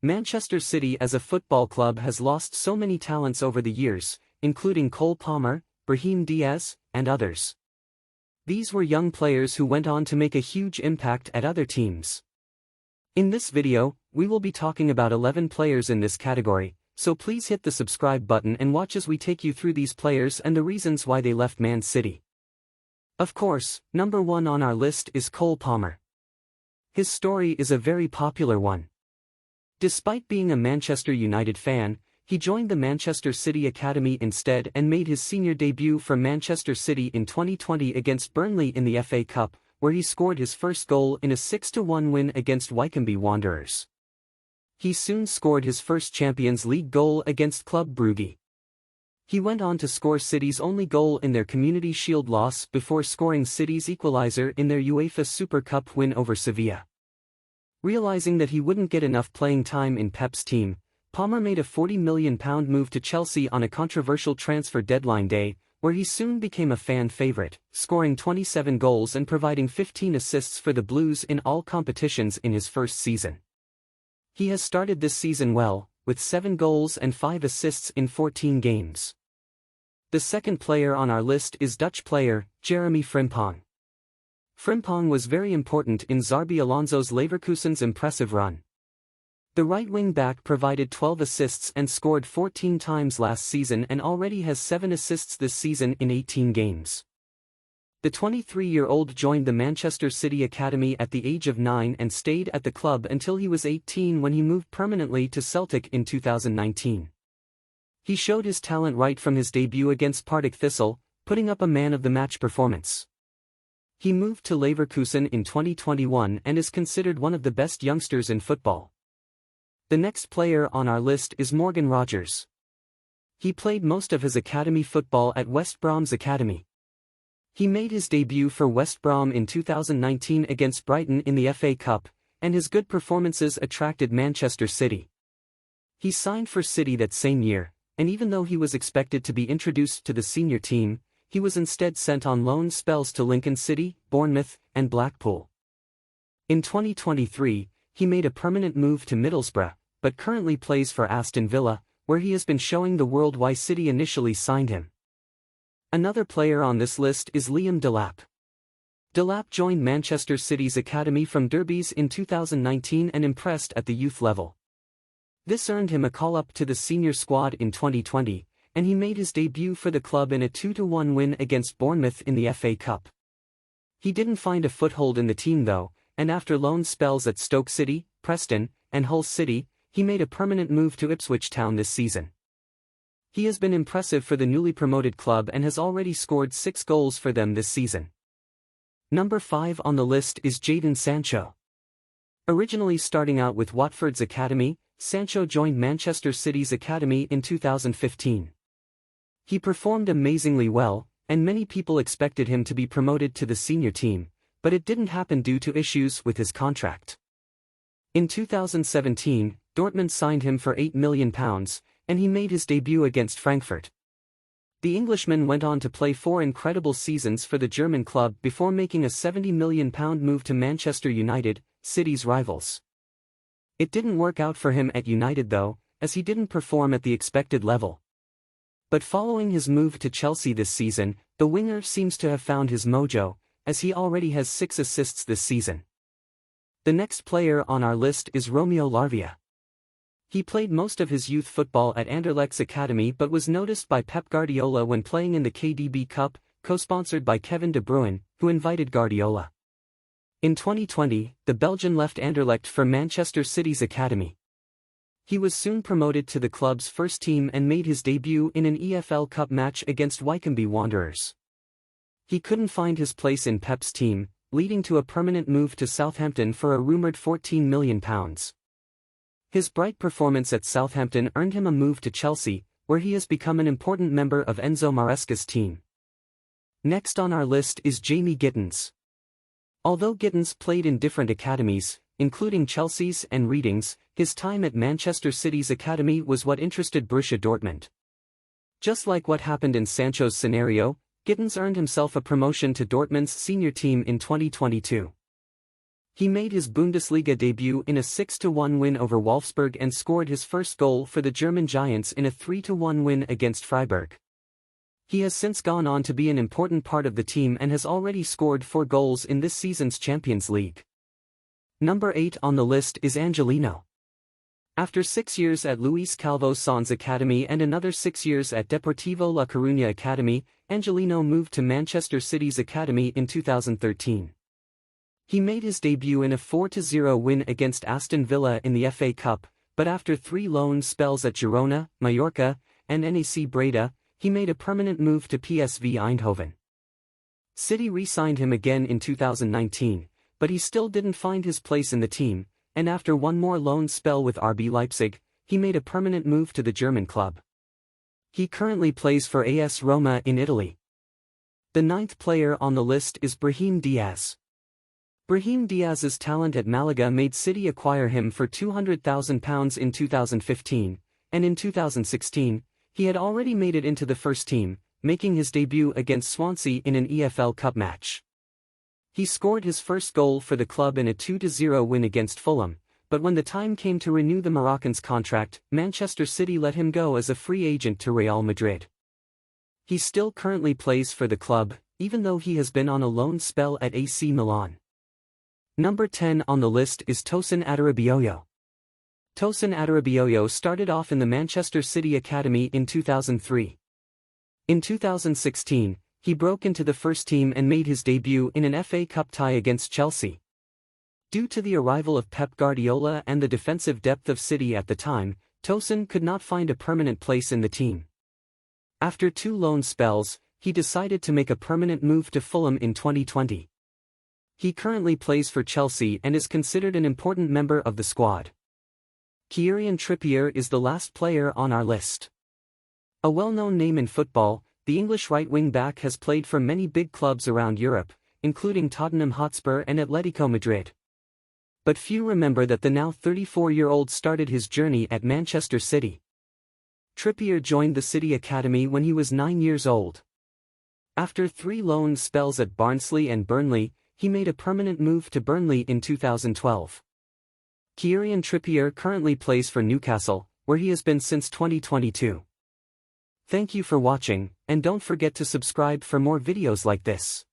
Manchester City as a football club has lost so many talents over the years, including Cole Palmer, Brahim Diaz, and others. These were young players who went on to make a huge impact at other teams. In this video, we will be talking about 11 players in this category, so please hit the subscribe button and watch as we take you through these players and the reasons why they left Man City. Of course, number 1 on our list is Cole Palmer. His story is a very popular one. Despite being a Manchester United fan, he joined the Manchester City Academy instead and made his senior debut for Manchester City in 2020 against Burnley in the FA Cup, where he scored his first goal in a 6-1 win against Wycombe Wanderers. He soon scored his first Champions League goal against Club Brugge. He went on to score City's only goal in their Community Shield loss before scoring City's equaliser in their UEFA Super Cup win over Sevilla. Realizing that he wouldn't get enough playing time in Pep's team, Palmer made a £40 million move to Chelsea on a controversial transfer deadline day, where he soon became a fan favourite, scoring 27 goals and providing 15 assists for the Blues in all competitions in his first season. He has started this season well, with 7 goals and 5 assists in 14 games. The second player on our list is Dutch player, Jeremy Frimpong. Frimpong was very important in Xabi Alonso's Leverkusen's impressive run. The right wing-back provided 12 assists and scored 14 times last season and already has 7 assists this season in 18 games. The 23-year-old joined the Manchester City Academy at the age of 9 and stayed at the club until he was 18 when he moved permanently to Celtic in 2019. He showed his talent right from his debut against Partick Thistle, putting up a man-of-the-match performance. He moved to Leverkusen in 2021 and is considered one of the best youngsters in football. The next player on our list is Morgan Rogers. He played most of his academy football at West Brom's academy. He made his debut for West Brom in 2019 against Brighton in the FA Cup, and his good performances attracted Manchester City. He signed for City that same year, and even though he was expected to be introduced to the senior team, he was instead sent on loan spells to Lincoln City, Bournemouth, and Blackpool. In 2023, he made a permanent move to Middlesbrough, but currently plays for Aston Villa, where he has been showing the world why City initially signed him. Another player on this list is Liam Delap. Delap joined Manchester City's academy from Derbies in 2019 and impressed at the youth level. This earned him a call-up to the senior squad in 2020, and he made his debut for the club in a 2-1 win against Bournemouth in the FA Cup. He didn't find a foothold in the team though, and after loan spells at Stoke City, Preston, and Hull City, he made a permanent move to Ipswich Town this season. He has been impressive for the newly promoted club and has already scored 6 goals for them this season. Number 5 on the list is Jadon Sancho. Originally starting out with Watford's academy, Sancho joined Manchester City's academy in 2015. He performed amazingly well, and many people expected him to be promoted to the senior team, but it didn't happen due to issues with his contract. In 2017, Dortmund signed him for £8 million, and he made his debut against Frankfurt. The Englishman went on to play 4 incredible seasons for the German club before making a £70 million move to Manchester United, City's rivals. It didn't work out for him at United though, as he didn't perform at the expected level. But following his move to Chelsea this season, the winger seems to have found his mojo, as he already has 6 assists this season. The next player on our list is Romeo Lavia. He played most of his youth football at Anderlecht's academy but was noticed by Pep Guardiola when playing in the KDB Cup, co-sponsored by Kevin De Bruyne, who invited Guardiola. In 2020, the Belgian left Anderlecht for Manchester City's academy. He was soon promoted to the club's first team and made his debut in an EFL Cup match against Wycombe Wanderers. He couldn't find his place in Pep's team, leading to a permanent move to Southampton for a rumoured £14 million. His bright performance at Southampton earned him a move to Chelsea, where he has become an important member of Enzo Maresca's team. Next on our list is Jamie Gittens. Although Gittens played in different academies, including Chelsea's and Reading's, his time at Manchester City's academy was what interested Borussia Dortmund. Just like what happened in Sancho's scenario, Gittens earned himself a promotion to Dortmund's senior team in 2022. He made his Bundesliga debut in a 6-1 win over Wolfsburg and scored his first goal for the German Giants in a 3-1 win against Freiburg. He has since gone on to be an important part of the team and has already scored 4 goals in this season's Champions League. Number 8 on the list is Angelino. After 6 years at Luis Calvo Sans Academy and another 6 years at Deportivo La Coruña Academy, Angelino moved to Manchester City's academy in 2013. He made his debut in a 4-0 win against Aston Villa in the FA Cup, but after 3 loan spells at Girona, Mallorca, and NAC Breda, he made a permanent move to PSV Eindhoven. City re-signed him again in 2019, but he still didn't find his place in the team, and after one more loan spell with RB Leipzig, he made a permanent move to the German club. He currently plays for AS Roma in Italy. The 9th player on the list is Brahim Diaz. Brahim Diaz's talent at Malaga made City acquire him for £200,000 in 2015, and in 2016, he had already made it into the first team, making his debut against Swansea in an EFL Cup match. He scored his first goal for the club in a 2-0 win against Fulham, but when the time came to renew the Moroccan's contract, Manchester City let him go as a free agent to Real Madrid. He still currently plays for the club, even though he has been on a loan spell at AC Milan. Number 10 on the list is Tosin Adarabioyo. Tosin Adarabioyo started off in the Manchester City Academy in 2003. In 2016, he broke into the first team and made his debut in an FA Cup tie against Chelsea. Due to the arrival of Pep Guardiola and the defensive depth of City at the time, Tosin could not find a permanent place in the team. After 2 loan spells, he decided to make a permanent move to Fulham in 2020. He currently plays for Chelsea and is considered an important member of the squad. Kieran Trippier is the last player on our list. A well-known name in football, the English right-wing back has played for many big clubs around Europe, including Tottenham Hotspur and Atletico Madrid. But few remember that the now 34-year-old started his journey at Manchester City. Trippier joined the City Academy when he was 9 years old. After 3 loan spells at Barnsley and Burnley, he made a permanent move to Burnley in 2012. Kieran Trippier currently plays for Newcastle, where he has been since 2022. Thank you for watching, and don't forget to subscribe for more videos like this.